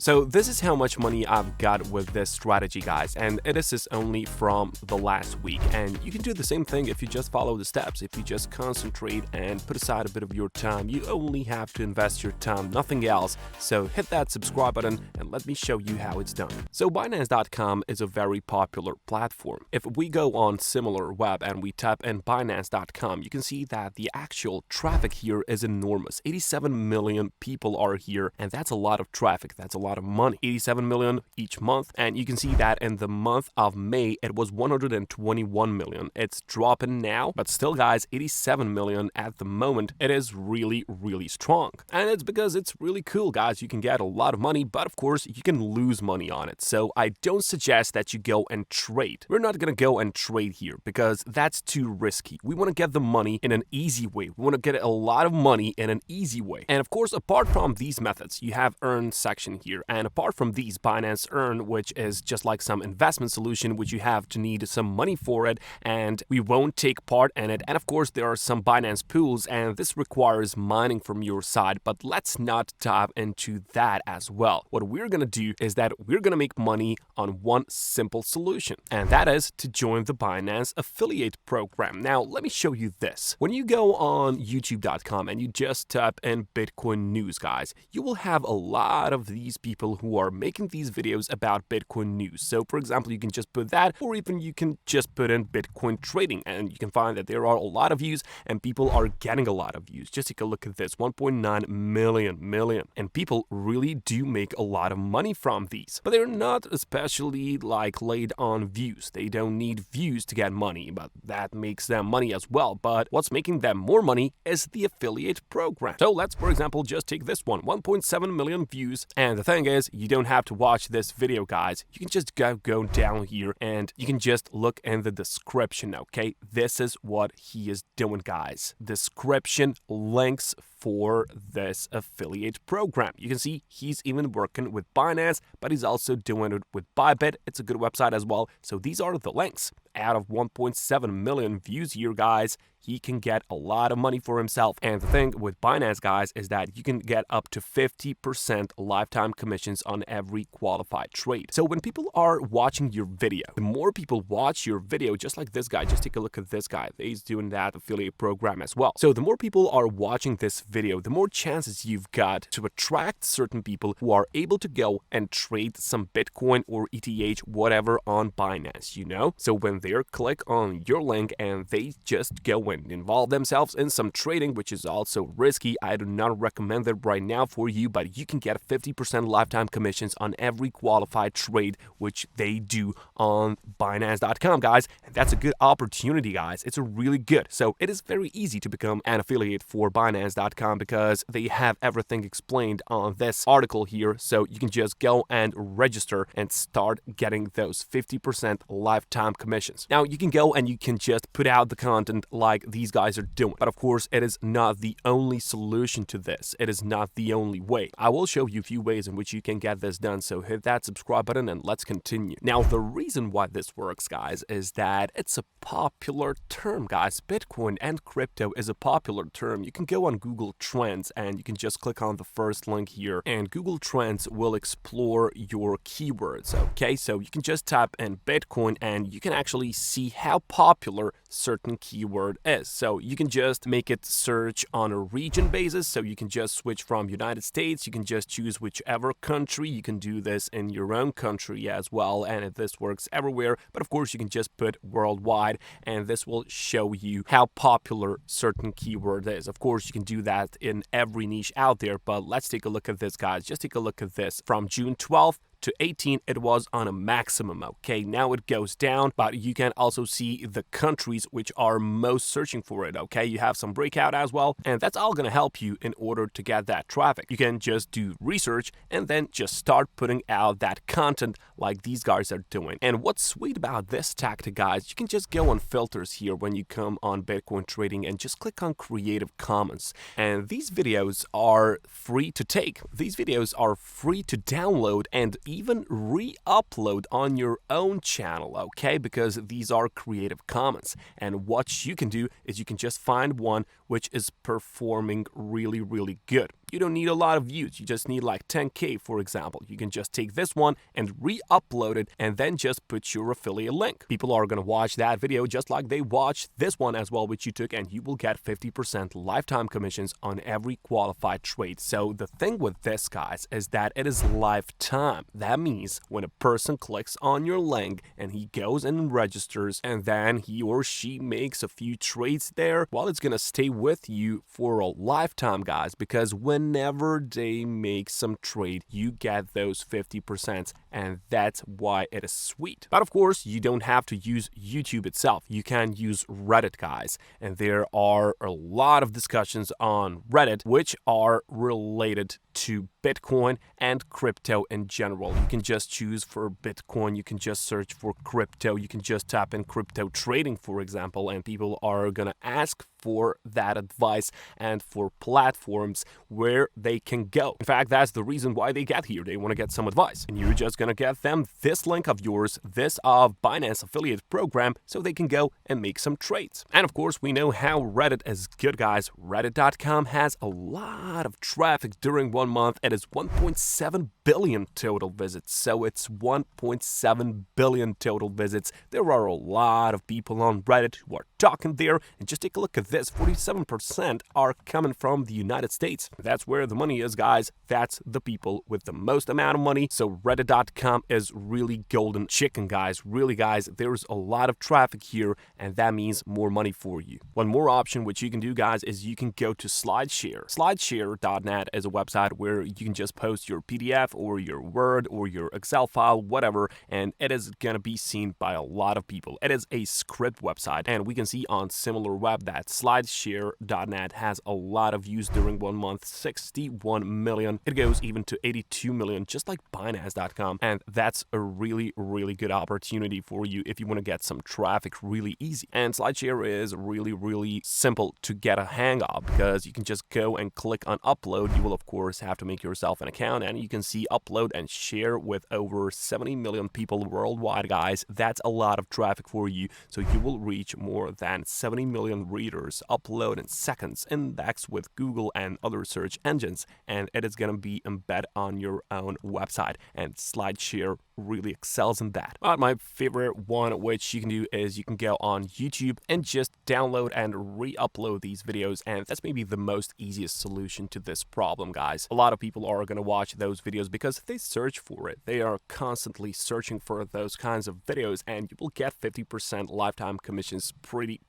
So this is how much money I've got with this strategy, guys, and this is only from the last week. And you can do the same thing if you just follow the steps. If you just concentrate and put aside a bit of your time, you only have to invest your time, nothing else. So hit that subscribe button and let me show you how it's done. So Binance.com is a very popular platform. If we go on SimilarWeb and we type in Binance.com, you can see that the actual traffic here is enormous. 87 million people are here, and that's a lot of traffic. That's a lot of money. 87 million each month, and you can see that in the month of May, it was 121 million. It's dropping now, but still, guys, 87 million at the moment. It is really, really strong. And it's because it's really cool, guys. You can get a lot of money, but of course, you can lose money on it. So I don't suggest that you go and trade. We're not going to go and trade here because that's too risky. We want to get the money in an easy way. We want to get a lot of money in an easy way. And of course, apart from these methods, you have earn section here. And apart from these, Binance Earn, which is just like some investment solution, which you have to need some money for it, and we won't take part in it. And of course, there are some Binance pools, and this requires mining from your side, but let's not dive into that as well. What we're going to do is that we're going to make money on one simple solution, and that is to join the Binance affiliate program. Now, let me show you this. When you go on youtube.com and you just type in Bitcoin news, guys, you will have a lot of these people who are making these videos about Bitcoin news. So for example, you can just put that, or even you can just put in Bitcoin trading, and you can find that there are a lot of views and people are getting a lot of views. Just take a look at this, 1.9 million. And people really do make a lot of money from these, but they're not especially like laid on views. They don't need views to get money, but that makes them money as well. But what's making them more money is the affiliate program. So let's, for example, just take this one, 1.7 million views. And the thing is, you don't have to watch this video, guys. You can just go down here and you can just look in the description, okay? This is what he is doing, guys. Description links for this affiliate program. You can see he's even working with Binance, but he's also doing it with Bybit. It's a good website as well. So these are the links. Out of 1.7 million views here, guys, he can get a lot of money for himself. And the thing with Binance, guys, is that you can get up to 50% lifetime commissions on every qualified trade. So when people are watching your video, the more people watch your video, just like this guy, just take a look at this guy. He's doing that affiliate program as well. So the more people are watching this video, the more chances you've got to attract certain people who are able to go and trade some Bitcoin or ETH, whatever, on Binance, you know? So when they click on your link and they just go and involve themselves in some trading, which is also risky, I do not recommend it right now for you, but you can get 50% lifetime commissions on every qualified trade which they do on Binance.com, guys. And that's a good opportunity, guys. It's a really good. So it is very easy to become an affiliate for Binance.com because they have everything explained on this article here. So you can just go and register and start getting those 50% lifetime commissions. Now, you can go and you can just put out the content like these guys are doing. But of course, it is not the only solution to this. It is not the only way. I will show you a few ways in which you can get this done. So hit that subscribe button and let's continue. Now, the reason why this works, guys, is that it's a popular term, guys. Bitcoin and crypto is a popular term. You can go on Google Trends and you can just click on the first link here, and Google Trends will explore your keywords, okay? So you can just type in Bitcoin and you can actually see how popular certain keyword is. So you can just make it search on a region basis. So you can just switch from United States. You can just choose whichever country. You can do this in your own country as well, and this works everywhere. But of course, you can just put worldwide, and this will show you how popular certain keyword is. Of course, you can do that in every niche out there, but let's take a look at this, guys. Just take a look at this. From June 12th to 18, it was on a maximum, okay? Now it goes down, but you can also see the countries which are most searching for it, okay? You have some breakout as well, and that's all gonna help you in order to get that traffic. You can just do research and then just start putting out that content like these guys are doing. And what's sweet about this tactic, guys, you can just go on filters here when you come on Bitcoin trading and just click on Creative Commons. And these videos are free to take. These videos are free to download and even re-upload on your own channel, okay? Because these are Creative Commons. And what you can do is you can just find one which is performing really, really good. You don't need a lot of views. You just need like 10K, for example. You can just take this one and re-upload it and then just put your affiliate link. People are going to watch that video just like they watched this one as well, which you took, and you will get 50% lifetime commissions on every qualified trade. So the thing with this, guys, is that it is lifetime. That means when a person clicks on your link and he goes and registers and then he or she makes a few trades there, well, it's going to stay with you for a lifetime, guys, because whenever they make some trade, you get those 50%, and that's why it is sweet. But of course, you don't have to use YouTube itself. You can use Reddit, guys, and there are a lot of discussions on Reddit which are related to Bitcoin and crypto in general. You can just choose for Bitcoin, you can just search for crypto, you can just tap in crypto trading, for example, and people are gonna ask for that advice and for platforms where they can go. In fact, that's the reason why they get here. They want to get some advice, and you're just gonna get them this link of yours, this of Binance affiliate program, so they can go and make some trades. And of course, we know how Reddit is good, guys. Reddit.com has a lot of traffic during 1 month. It is 1.7 billion total visits. So it's 1.7 billion total visits. There are a lot of people on Reddit who are talking there, and just take a look at this. 47% are coming from the United States. That's where the money is, guys. That's the people with the most amount of money. So Reddit.com is really golden chicken, guys. Really, guys, there's a lot of traffic here, and that means more money for you. One more option which you can do, guys, is you can go to SlideShare. SlideShare.net is a website where you can just post your PDF or your Word or your Excel file, whatever, and it is gonna be seen by a lot of people. It is a script website, and we can see on SimilarWeb that SlideShare.net has a lot of views during 1 month, 61 million. It goes even to 82 million, just like Binance.com, and that's a really, really good opportunity for you if you want to get some traffic really easy. And SlideShare is really, really simple to get a hang of because you can just go and click on upload. You will, of course, have to make yourself an account, and you can see upload and share with over 70 million people worldwide, guys. That's a lot of traffic for you, so you will reach more than 70 million readers. Upload in seconds, index with Google and other search engines, and it is going to be embedded on your own website, and SlideShare really excels in that. But my favorite one which you can do is you can go on YouTube and just download and re-upload these videos, and that's maybe the most easiest solution to this problem, guys. A lot of people are going to watch those videos because they search for it. They are constantly searching for those kinds of videos, and you will get 50% lifetime commissions pretty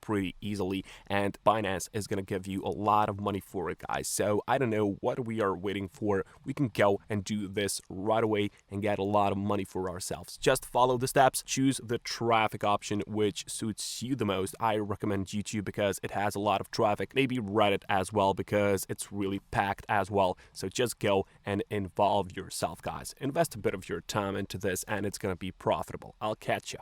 easily, and Binance is going to give you a lot of money for it, guys. So I don't know what we are waiting for. We can go and do this right away and get a lot of money for ourselves. Just follow the steps, choose the traffic option which suits you the most. I recommend YouTube because it has a lot of traffic, maybe Reddit as well because it's really packed as well. So just go and involve yourself, guys. Invest a bit of your time into this and it's going to be profitable. I'll catch you.